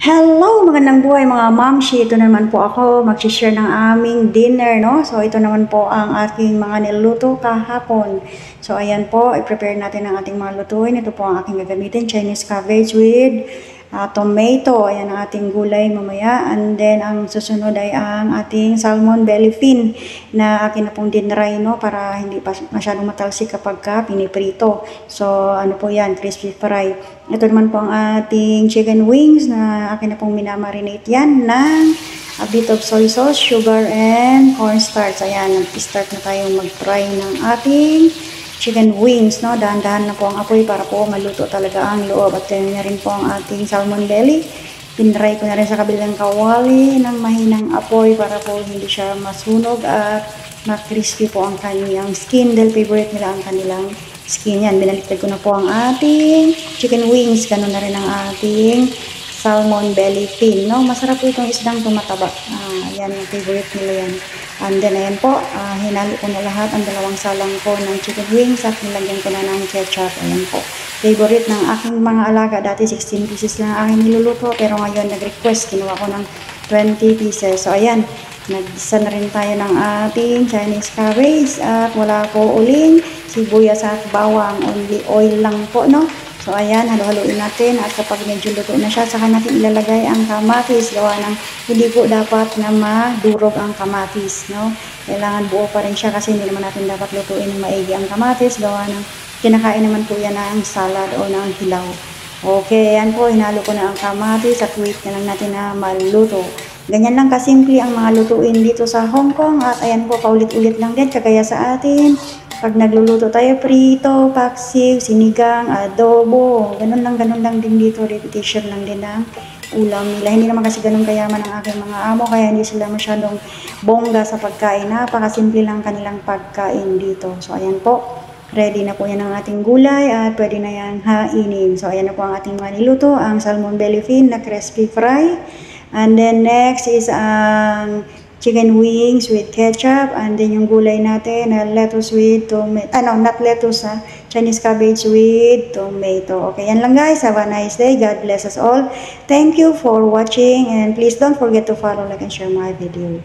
Hello! Magandang buhay mga mamshi. Ito naman po ako mag-share ng aming dinner, no? So, ito naman po ang aking mga niluto kahapon. So, ayan po, i-prepare natin ang ating mga lutuin. Ito po ang aking gagamitin, Chinese cabbage with tomato. Ayan ang ating gulay mamaya. And then, ang susunod ay ang ating salmon belly fin na akin na pong dinry, no? Para hindi pa masyadong matalsik kapag piniprito. So, ano po yan, crispy fry. Ito naman po ang ating chicken wings na akin na pong minamarinate yan ng a bit of soy sauce, sugar, and cornstarch. Ayan, nag-start na tayong mag-fry ng ating chicken wings, no? Dahan-dahan na po ang apoy para po maluto talaga ang loob. At yan na rin po ang ating salmon belly. Pinray ko na rin sa kabilang kawali ng mahinang apoy para po hindi siya masunog at ma-crispy po ang kanyang skin dahil favorite nila ang kanilang skin. Yan, binaliktad ko na po ang ating chicken wings. Ganun na rin ang ating salmon belly fin, no? Masarap po itong isdang tumataba. Yan, yung favorite nila yan. And then, ayan po, hinalo ko na lahat ang dalawang salang ko ng chicken wings at nilagyan ko na ng ketchup. Ayan po. Favorite ng aking mga alaga. Dati 16 pieces lang ang aking niluluto, pero ngayon nag-request, kinuha ko ng 20 pieces. So, ayan, nag-isa na rin tayo ng ating Chinese cabbage at wala po uling sibuyas at bawang, only oil lang po, no? So, ayan, halo-haloin natin at kapag medyo luto na siya, saka natin ilalagay ang kamatis. Gawa ng hindi po dapat na madurog ang kamatis, no? Kailangan buo pa rin siya kasi hindi naman natin dapat lutuin ng maigi ang kamatis. Gawa ng kinakain naman po yan ng salad o ng hilaw. Okay, ayan po, hinalo ko na ang kamatis at wait na lang natin na maluto. Ganyan lang kasimple ang mga lutuin dito sa Hong Kong at ayan po, paulit-ulit lang din kagaya sa atin. Pag nagluluto tayo, prito, paksiw, sinigang, adobo, ganun lang din dito, repetition lang din ng ulam nila. Hindi naman kasi ganun kayaman ang aking mga amo, kaya hindi sila masyadong bongga sa pagkain. Napakasimple lang kanilang pagkain dito. So, ayan po, ready na po yan ang ating gulay at pwede na yan hainin. So, ayan na po ang ating mga niluto, ang salmon belly fin na crispy fry. And then next is ang chicken wings with ketchup, and then yung gulay natin na lettuce with tomato, not lettuce, Chinese cabbage with tomato. Okay, yan lang guys. Have a nice day. God bless us all. Thank you for watching and please don't forget to follow, like, and share my video.